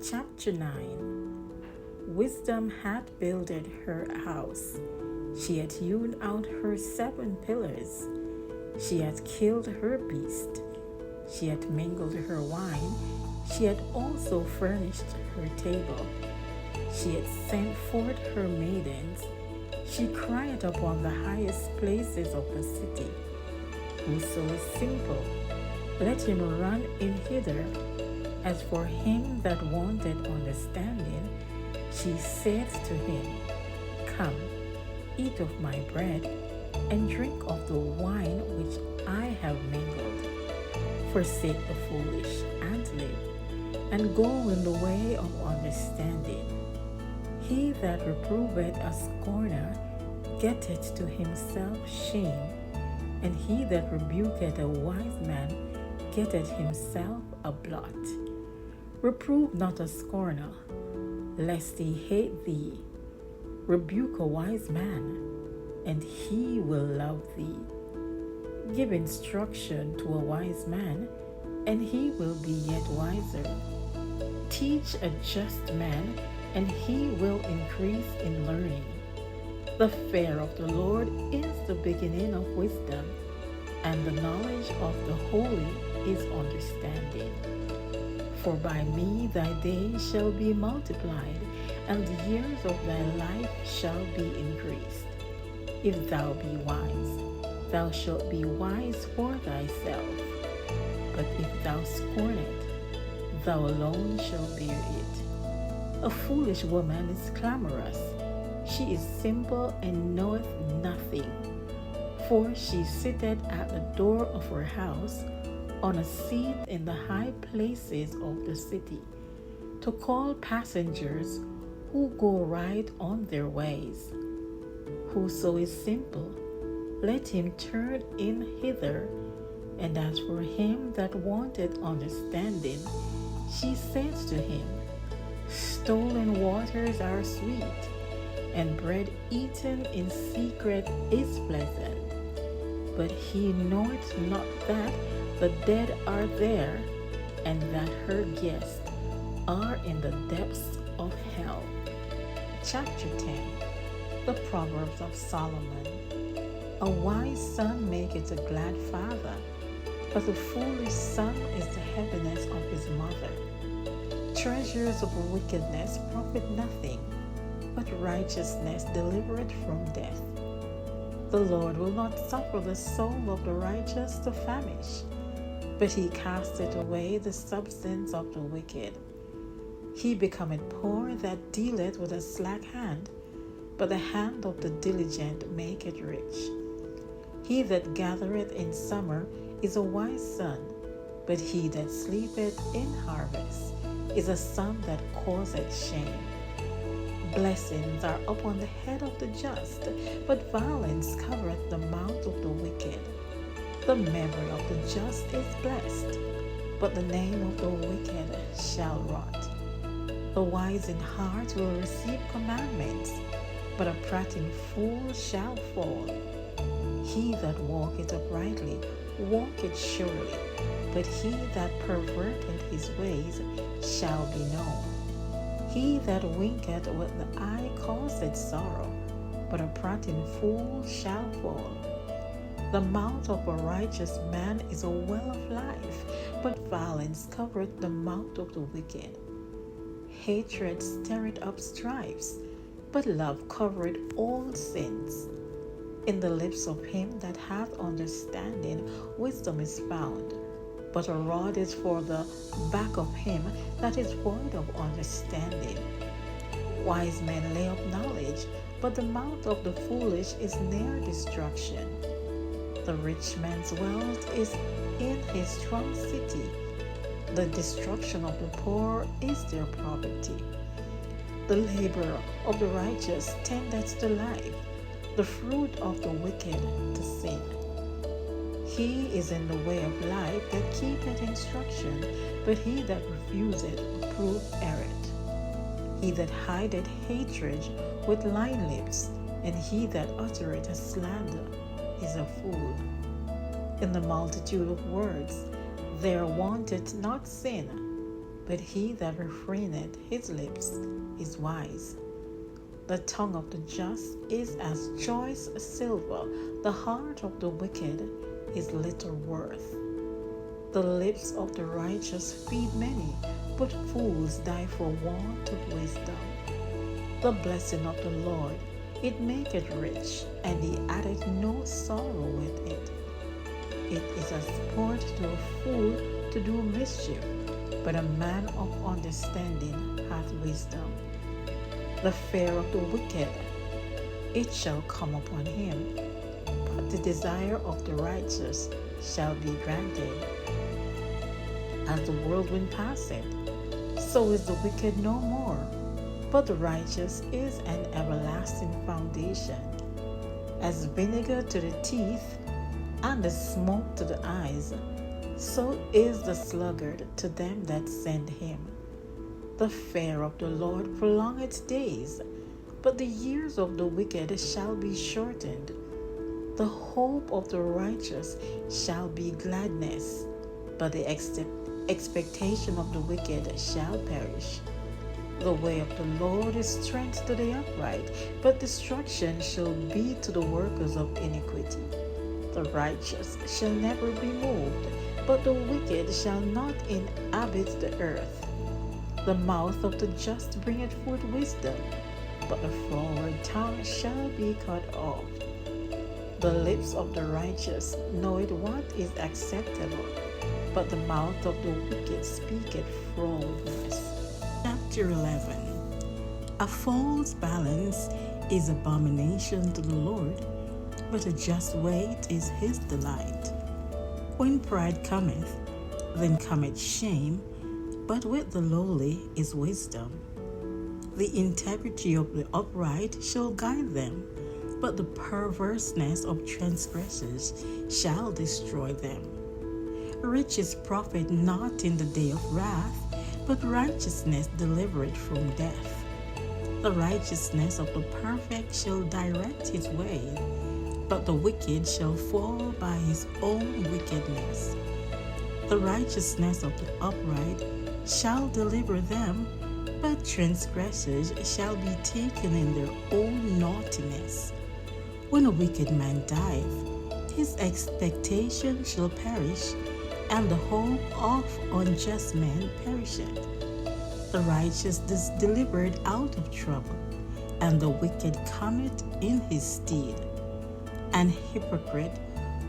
Chapter 9. Wisdom hath builded her house. She hath hewn out her 7 pillars. She hath killed her beast. She hath mingled her wine. She hath also furnished her table. She hath sent forth her maidens. She crieth upon the highest places of the city. Whoso is simple, let him run in hither. As for him that wanted understanding, she saith to him, Come, eat of my bread, and drink of the wine which I have mingled. Forsake the foolish, and live, and go in the way of understanding. He that reproveth a scorner getteth to himself shame, and he that rebuketh a wise man getteth himself a blot. Reprove not a scorner, lest he hate thee. Rebuke a wise man, and he will love thee. Give instruction to a wise man, and he will be yet wiser. Teach a just man, and he will increase in learning. The fear of the Lord is the beginning of wisdom, and the knowledge of the holy is understanding. For by me thy days shall be multiplied, and the years of thy life shall be increased. If thou be wise, thou shalt be wise for thyself. But if thou scorn it, thou alone shalt bear it. A foolish woman is clamorous. She is simple and knoweth nothing. For she sitteth at the door of her house, on a seat in the high places of the city, to call passengers who go right on their ways. Whoso is simple, let him turn in hither. And as for him that wanted understanding, she said to him, Stolen waters are sweet, and bread eaten in secret is pleasant. But he knoweth not that the dead are there, and that her guests are in the depths of hell. Chapter 10. The Proverbs of Solomon. A wise son maketh a glad father, but a foolish son is the heaviness of his mother. Treasures of wickedness profit nothing, but righteousness delivereth from death. The Lord will not suffer the soul of the righteous to famish, but he casteth away the substance of the wicked. He becometh poor that dealeth with a slack hand, but the hand of the diligent maketh rich. He that gathereth in summer is a wise son, but he that sleepeth in harvest is a son that causeth shame. Blessings are upon the head of the just, but violence covereth the mouth of the wicked. The memory of the just is blessed, but the name of the wicked shall rot. The wise in heart will receive commandments, but a prating fool shall fall. He that walketh uprightly walketh surely, but he that perverteth his ways shall be known. He that winketh with the eye causeth sorrow, but a prating fool shall fall. The mouth of a righteous man is a well of life, but violence covereth the mouth of the wicked. Hatred stirreth up strifes, but love covereth all sins. In the lips of him that hath understanding wisdom is found, but a rod is for the back of him that is void of understanding. Wise men lay up knowledge, but the mouth of the foolish is near destruction. The rich man's wealth is in his strong city. The destruction of the poor is their property. The labor of the righteous tendeth to life, the fruit of the wicked to sin. He is in the way of life that keepeth instruction, but he that refuseth reproof erreth. He that hideth hatred with lying lips, and he that uttereth a slander is a fool. In the multitude of words there wanteth not sin, but he that refraineth his lips is wise. The tongue of the just is as choice silver, the heart of the wicked is little worth. The lips of the righteous feed many, but fools die for want of wisdom. The blessing of the Lord, it maketh rich, and he addeth no sorrow with it. It is a sport to a fool to do mischief, but a man of understanding hath wisdom. The fear of the wicked, it shall come upon him, but the desire of the righteous shall be granted. As the whirlwind passeth, so is the wicked no more, but the righteous is an everlasting foundation. As vinegar to the teeth, and the smoke to the eyes, so is the sluggard to them that send him. The fear of the Lord prolongeth days, but the years of the wicked shall be shortened. The hope of the righteous shall be gladness, but the expectation of the wicked shall perish. The way of the Lord is strength to the upright, but destruction shall be to the workers of iniquity. The righteous shall never be moved, but the wicked shall not inhabit the earth. The mouth of the just bringeth forth wisdom, but the froward tongue shall be cut off. The lips of the righteous knoweth what is acceptable, but the mouth of the wicked speaketh frowardness. Chapter 11. A false balance is abomination to the Lord, but a just weight is his delight. When pride cometh, then cometh shame, but with the lowly is wisdom. The integrity of the upright shall guide them, but the perverseness of transgressors shall destroy them. Riches profit not in the day of wrath, but righteousness delivereth from death. The righteousness of the perfect shall direct his way, but the wicked shall fall by his own wickedness. The righteousness of the upright shall deliver them, but transgressors shall be taken in their own naughtiness. When a wicked man dieth, his expectation shall perish, and the hope of unjust men perisheth. The righteous is delivered out of trouble, and the wicked cometh in his stead. An hypocrite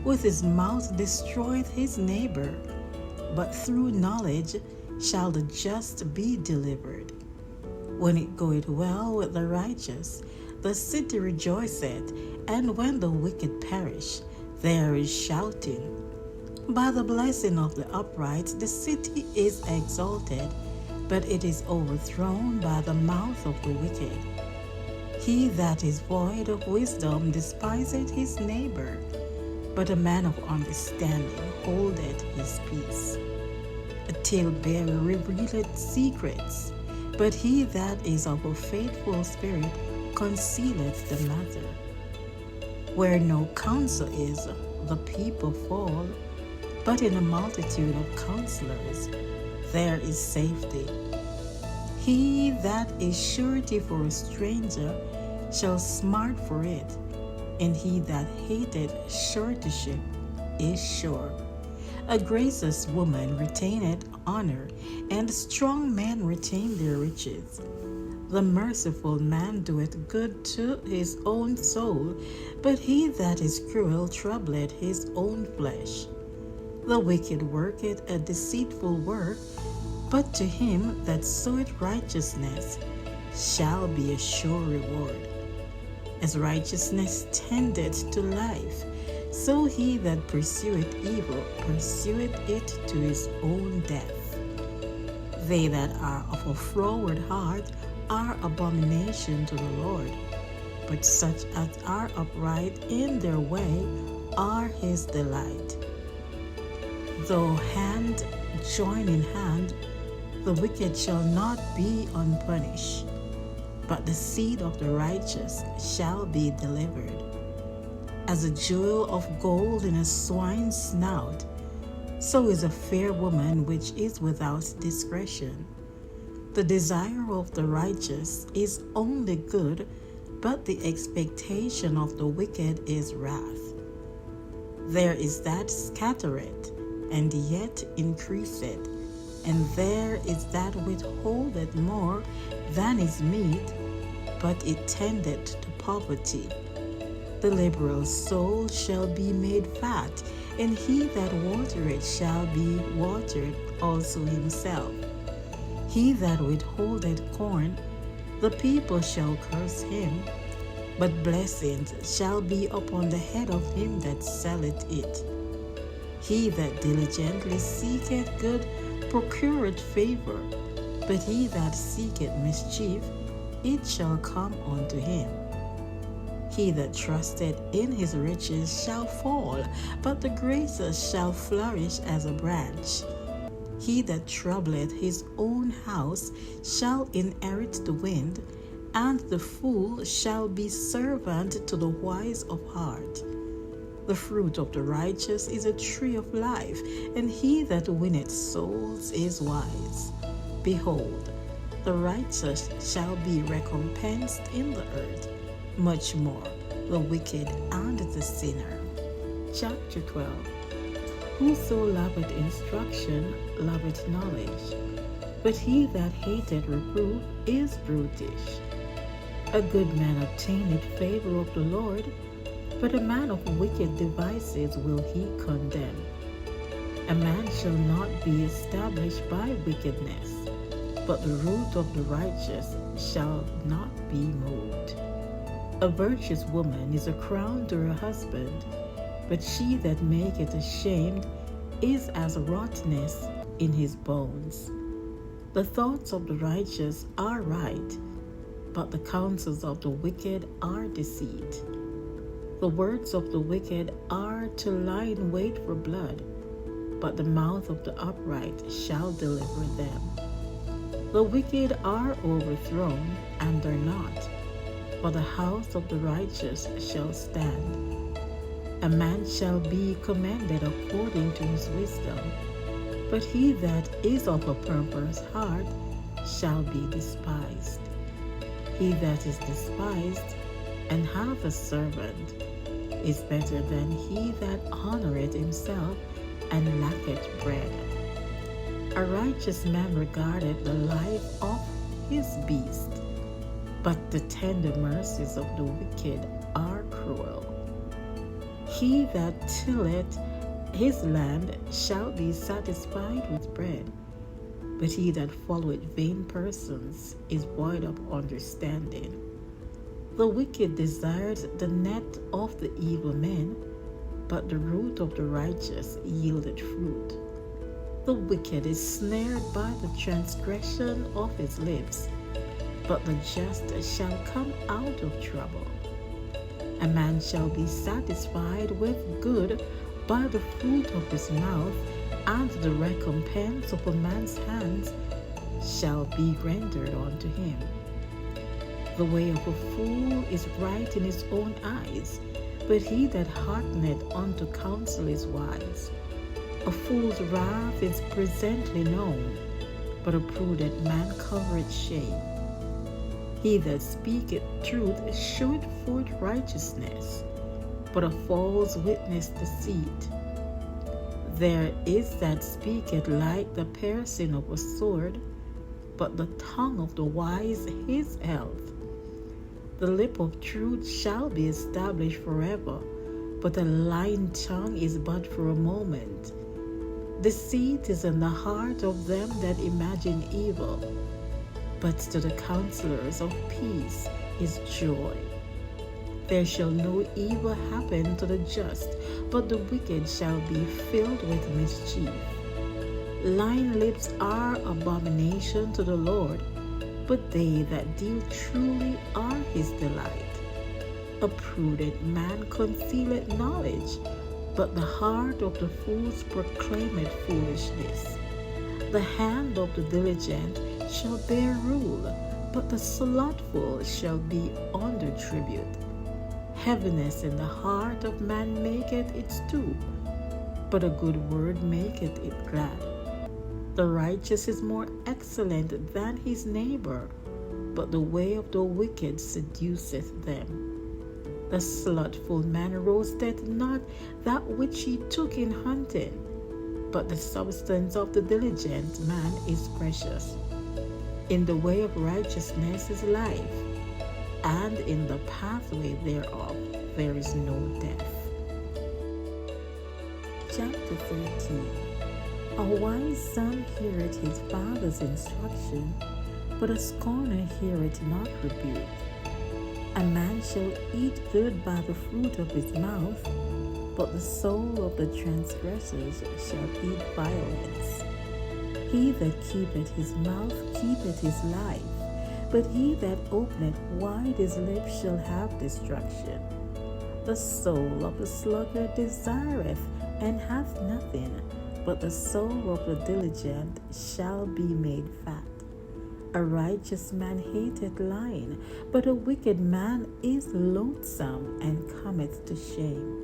with his mouth destroyeth his neighbor, but through knowledge shall the just be delivered. When it goeth well with the righteous, the city rejoiceth, and when the wicked perish, there is shouting. By the blessing of the upright the city is exalted, but it is overthrown by the mouth of the wicked. He that is void of wisdom despiseth his neighbor, but a man of understanding holdeth his peace. A talebearer revealeth secrets, but he that is of a faithful spirit concealeth the matter. Where no counsel is, the people fall, but in a multitude of counselors there is safety. He that is surety for a stranger shall smart for it, and he that hateth suretyship is sure. A gracious woman retaineth honor, and strong men retain their riches. The merciful man doeth good to his own soul, but he that is cruel troubleth his own flesh. The wicked worketh a deceitful work, but to him that soweth righteousness shall be a sure reward. As righteousness tendeth to life, so he that pursueth evil pursueth it to his own death. They that are of a froward heart are abomination to the Lord, but such as are upright in their way are his delight. Though hand join in hand, the wicked shall not be unpunished, but the seed of the righteous shall be delivered. As a jewel of gold in a swine's snout, so is a fair woman which is without discretion. The desire of the righteous is only good, but the expectation of the wicked is wrath. There is that scattereth, and yet increaseth, and there is that withholdeth more than is meet, but it tendeth to poverty. The liberal soul shall be made fat, and he that watereth shall be watered also himself. He that withholdeth corn, the people shall curse him, but blessings shall be upon the head of him that selleth it. He that diligently seeketh good procureth favor, but he that seeketh mischief, it shall come unto him. He that trusteth in his riches shall fall, but the gracious shall flourish as a branch. He that troubleth his own house shall inherit the wind, and the fool shall be servant to the wise of heart. The fruit of the righteous is a tree of life, and he that winneth souls is wise. Behold, the righteous shall be recompensed in the earth, much more the wicked and the sinner. Chapter 12. Whoso loveth instruction loveth knowledge, but he that hateth reproof is brutish. A good man obtaineth favor of the Lord, but a man of wicked devices will he condemn. A man shall not be established by wickedness, but the root of the righteous shall not be moved. A virtuous woman is a crown to her husband, but she that maketh ashamed is as rottenness in his bones. The thoughts of the righteous are right, but the counsels of the wicked are deceit. The words of the wicked are to lie in wait for blood, but the mouth of the upright shall deliver them. The wicked are overthrown, and are not, but the house of the righteous shall stand. A man shall be commended according to his wisdom, but he that is of a perverse heart shall be despised. He that is despised and hath a servant is better than he that honoureth himself and lacketh bread. A righteous man regardeth the life of his beast, but the tender mercies of the wicked are cruel. He that tilleth his land shall be satisfied with bread, but he that followeth vain persons is void of understanding. The wicked desires the net of the evil men, but the root of the righteous yieldeth fruit. The wicked is snared by the transgression of his lips, but the just shall come out of trouble. A man shall be satisfied with good by the fruit of his mouth, and the recompense of a man's hands shall be rendered unto him. The way of a fool is right in his own eyes, but he that hearkeneth unto counsel is wise. A fool's wrath is presently known, but a prudent man covereth shame. He that speaketh truth showeth forth righteousness, but a false witness deceit. There is that speaketh like the piercing of a sword, but the tongue of the wise is health. The lip of truth shall be established forever, but a lying tongue is but for a moment. Deceit is in the heart of them that imagine evil, but to the counselors of peace is joy. There shall no evil happen to the just, but the wicked shall be filled with mischief. Lying lips are abomination to the Lord, but they that deal truly are his delight. A prudent man concealeth knowledge, but the heart of the fools proclaimeth foolishness. The hand of the diligent shall bear rule, but the slothful shall be under tribute. Heaviness in the heart of man maketh it stoop, but a good word maketh it glad. The righteous is more excellent than his neighbor, but the way of the wicked seduceth them. The slothful man roasteth not that which he took in hunting, but the substance of the diligent man is precious. In the way of righteousness is life, and in the pathway thereof there is no death. Chapter 13. A wise son heareth his father's instruction, but a scorner heareth not rebuke. A man shall eat good by the fruit of his mouth, but the soul of the transgressors shall eat violence. He that keepeth his mouth keepeth his life, but he that openeth wide his lips shall have destruction. The soul of the sluggard desireth and hath nothing, but the soul of the diligent shall be made fat. A righteous man hateth lying, but a wicked man is loathsome and cometh to shame.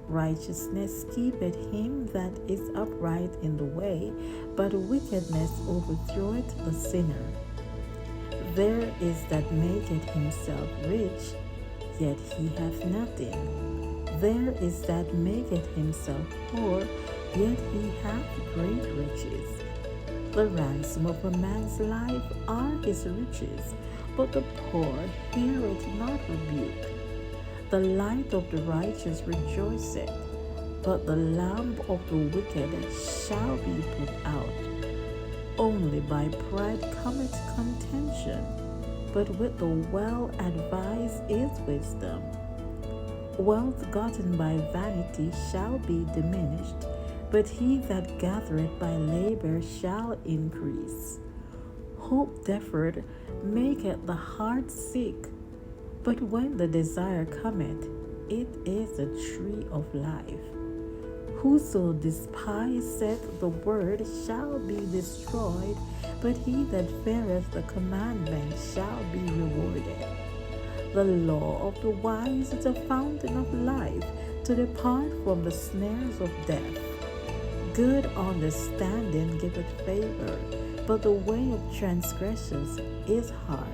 Righteousness keepeth him that is upright in the way, but wickedness overthroweth the sinner. There is that maketh himself rich, yet he hath nothing. There is that maketh himself poor, yet he hath great riches. The ransom of a man's life are his riches, but the poor heareth not rebuke. The light of the righteous rejoiceth, but the lamp of the wicked shall be put out. Only by pride cometh contention, but with the well-advised is wisdom. Wealth gotten by vanity shall be diminished, but he that gathereth by labor shall increase. Hope deferred maketh the heart sick, but when the desire cometh, it is a tree of life. Whoso despiseth the word shall be destroyed, but he that feareth the commandment shall be rewarded. The law of the wise is a fountain of life, to depart from the snares of death. Good understanding giveth favor, but the way of transgressors is hard.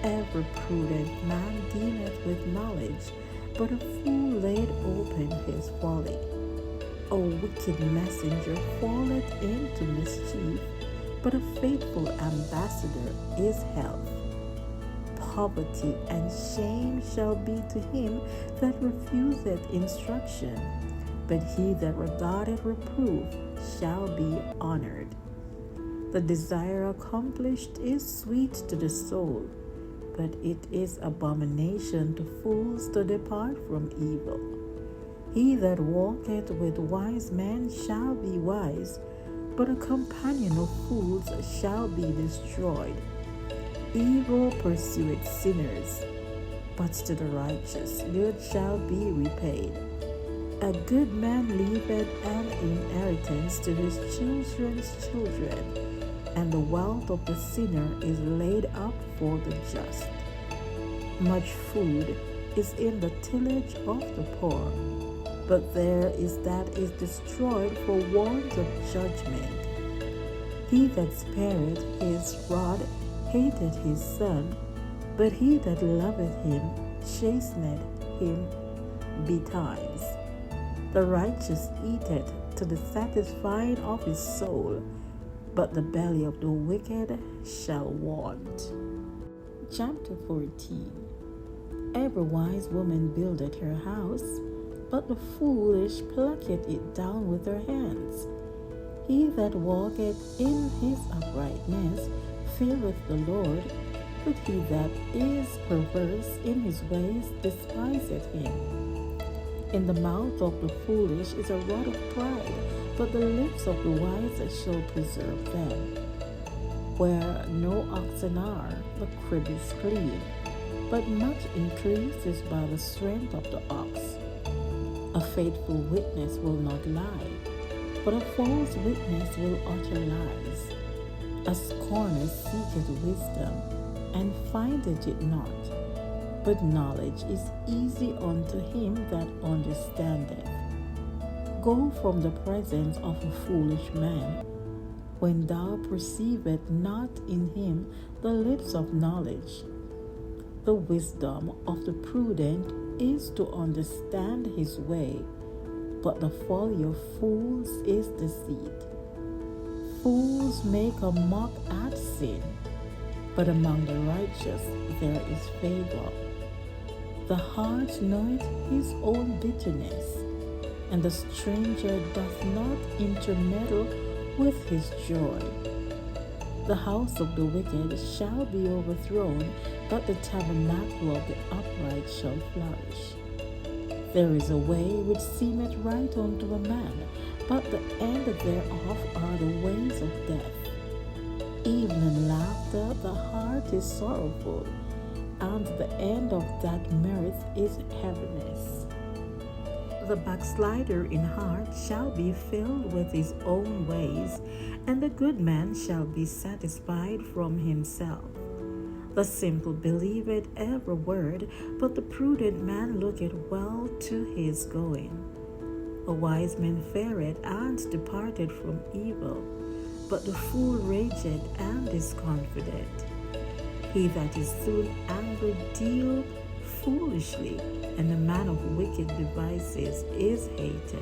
Every prudent man dealeth with knowledge, but a fool laid open his folly. A wicked messenger falleth into mischief, but a faithful ambassador is health. Poverty and shame shall be to him that refuseth instruction, but he that regardeth reproof shall be honored. The desire accomplished is sweet to the soul, but it is abomination to fools to depart from evil. He that walketh with wise men shall be wise, but a companion of fools shall be destroyed. Evil pursueth sinners, but to the righteous good shall be repaid. A good man leaveth an inheritance to his children's children, and the wealth of the sinner is laid up for the just. Much food is in the tillage of the poor, but there is that is destroyed for want of judgment. He that spareth his rod hateth his son, but he that loveth him chasteneth him betimes. The righteous eateth to the satisfying of his soul, but the belly of the wicked shall want. Chapter 14. Every wise woman buildeth her house, but the foolish plucketh it down with her hands. He that walketh in his uprightness feareth the Lord, but he that is perverse in his ways despiseth him. In the mouth of the foolish is a rod of pride, but the lips of the wise shall preserve them. Where no oxen are, the crib is clean, but much increase is by the strength of the ox. A faithful witness will not lie, but a false witness will utter lies. A scorner seeketh wisdom, and findeth it not, but knowledge is easy unto him that understandeth. Go from the presence of a foolish man, when thou perceivest not in him the lips of knowledge. The wisdom of the prudent is to understand his way, but the folly of fools is deceit. Fools make a mock at sin, but among the righteous there is favor. The heart knoweth his own bitterness, and the stranger doth not intermeddle with his joy. The house of the wicked shall be overthrown, but the tabernacle of the upright shall flourish. There is a way which seemeth right unto a man, but the end thereof are the ways of death. Even in laughter the heart is sorrowful, and the end of that mirth is heaviness. The backslider in heart shall be filled with his own ways, and the good man shall be satisfied from himself. The simple believeth every word, but the prudent man looketh well to his going. A wise man fareth and departed from evil, but the fool rageth and is confident. He that is soon angry dealeth foolishly, and the man of wicked devices is hated.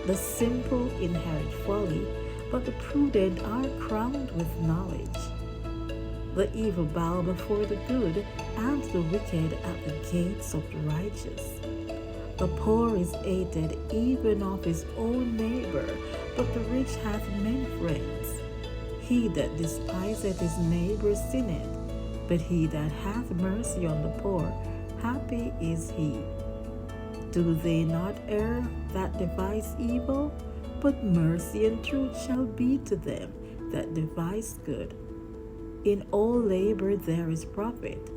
The simple inherit folly, but the prudent are crowned with knowledge. The evil bow before the good, and the wicked at the gates of the righteous. The poor is hated even of his own neighbor, but the rich hath many friends. He that despiseth his neighbor sinneth, but he that hath mercy on the poor, happy is he. Do they not err that devise evil? But mercy and truth shall be to them that devise good. In all labor there is profit,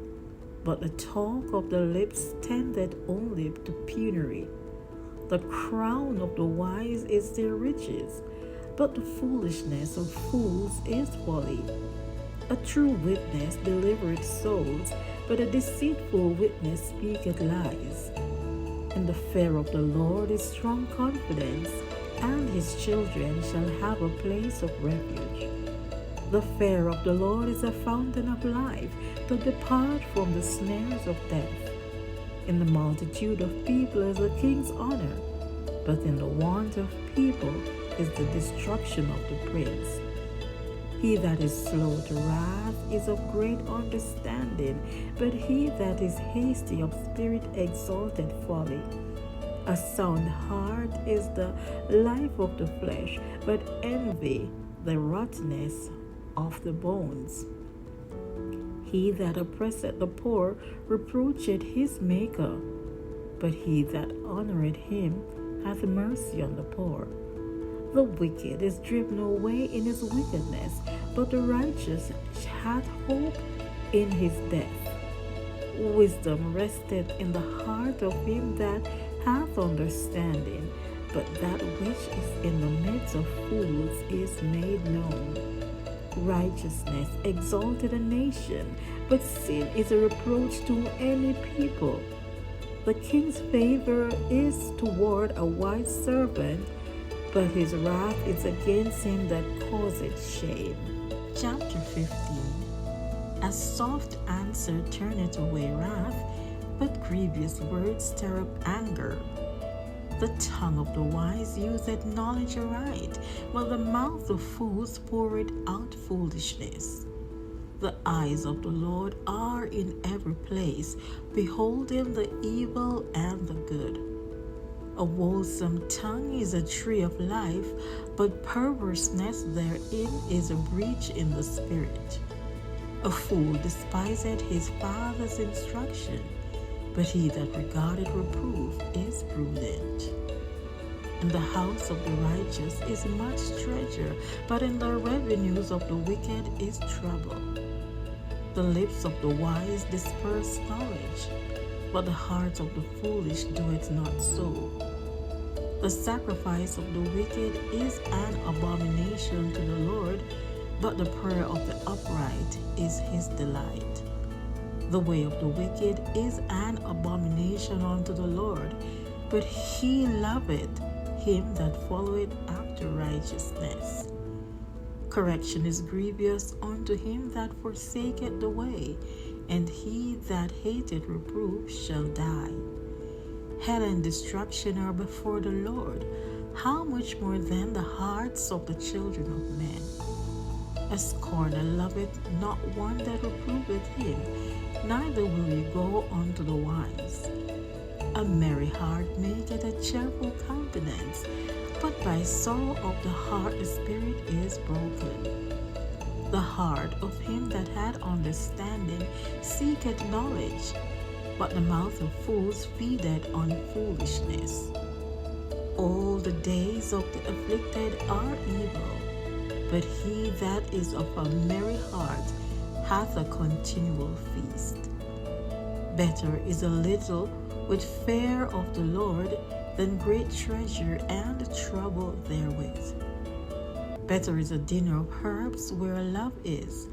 but the talk of the lips tendeth only to penury. The crown of the wise is their riches, but the foolishness of fools is folly. A true witness delivereth souls, but a deceitful witness speaketh lies. In the fear of the Lord is strong confidence, and his children shall have a place of refuge. The fear of the Lord is a fountain of life, to depart from the snares of death. In the multitude of people is the king's honor, but in the want of people is the destruction of the prince. He that is slow to wrath is of great understanding, but he that is hasty of spirit exalteth folly. A sound heart is the life of the flesh, but envy the rottenness of the bones. He that oppresseth the poor reproacheth his Maker, but he that honoureth him hath mercy on the poor. The wicked is driven away in his wickedness, but the righteous hath hope in his death. Wisdom resteth in the heart of him that hath understanding, but that which is in the midst of fools is made known. Righteousness exalted a nation, but sin is a reproach to any people. The king's favor is toward a wise servant, but his wrath is against him that causeth shame. Chapter 15. A soft answer turneth away wrath, but grievous words stir up anger. The tongue of the wise useth knowledge aright, while the mouth of fools poureth out foolishness. The eyes of the Lord are in every place, beholding the evil and the good. A wholesome tongue is a tree of life, but perverseness therein is a breach in the spirit. A fool despiseth his father's instruction, but he that regardeth reproof is prudent. In the house of the righteous is much treasure, but in the revenues of the wicked is trouble. The lips of the wise disperse knowledge, but the heart of the foolish doeth not so. The sacrifice of the wicked is an abomination to the Lord, but the prayer of the upright is his delight. The way of the wicked is an abomination unto the Lord, but he loveth him that followeth after righteousness. Correction is grievous unto him that forsaketh the way, and he that hateth reproof shall die. Hell and destruction are before the Lord. How much more then the hearts of the children of men? A scorner loveth not one that reproveth him, neither will he go unto the wise. A merry heart maketh a cheerful countenance, but by sorrow of the heart the spirit is broken. The heart of him that had understanding seeketh knowledge, but the mouth of fools feedeth on foolishness. All the days of the afflicted are evil, but he that is of a merry heart hath a continual feast. Better is a little with fear of the Lord than great treasure and trouble therewith. Better is a dinner of herbs where love is,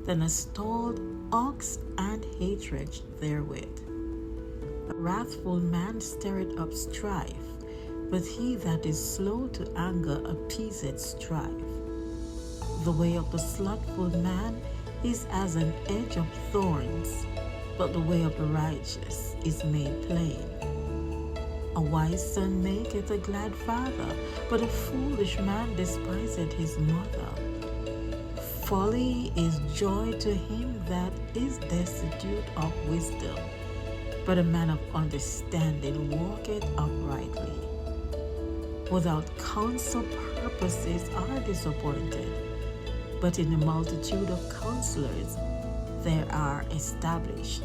than a stalled ox and hatred therewith. A wrathful man stirreth up strife, but he that is slow to anger appeaseth strife. The way of the slothful man is as an edge of thorns, but the way of the righteous is made plain. A wise son maketh a glad father, but a foolish man despiseth his mother. Folly is joy to him that is destitute of wisdom, but a man of understanding walketh uprightly. Without counsel purposes are disappointed, but in the multitude of counselors they are established.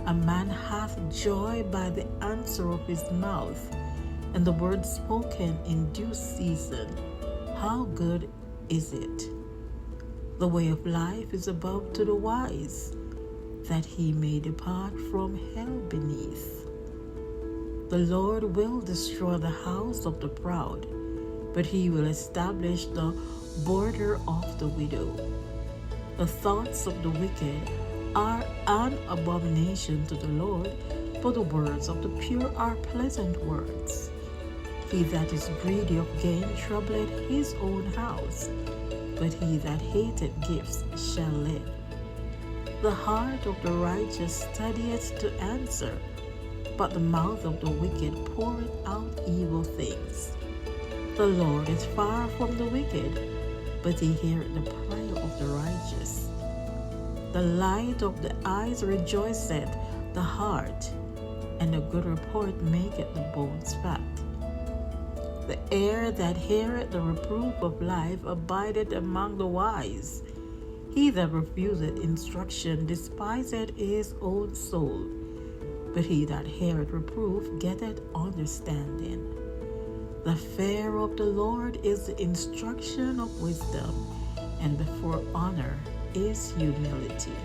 A man hath joy by the answer of his mouth, and the word spoken in due season. How good is it! The way of life is above to the wise, that he may depart from hell beneath. The Lord will destroy the house of the proud, but he will establish the border of the widow. The thoughts of the wicked are an abomination to the Lord, but the words of the pure are pleasant words. He that is greedy of gain troubleth his own house, but he that hateth gifts shall live. The heart of the righteous studieth to answer, but the mouth of the wicked poureth out evil things. The Lord is far from the wicked, but he heareth the prayer of the righteous. The light of the eyes rejoiceth the heart, and a good report maketh the bones fat. The heir that heareth the reproof of life abideth among the wise. He that refuseth instruction despiseth his own soul, but he that heareth reproof getteth understanding. The fear of the Lord is the instruction of wisdom, and before honor is humility.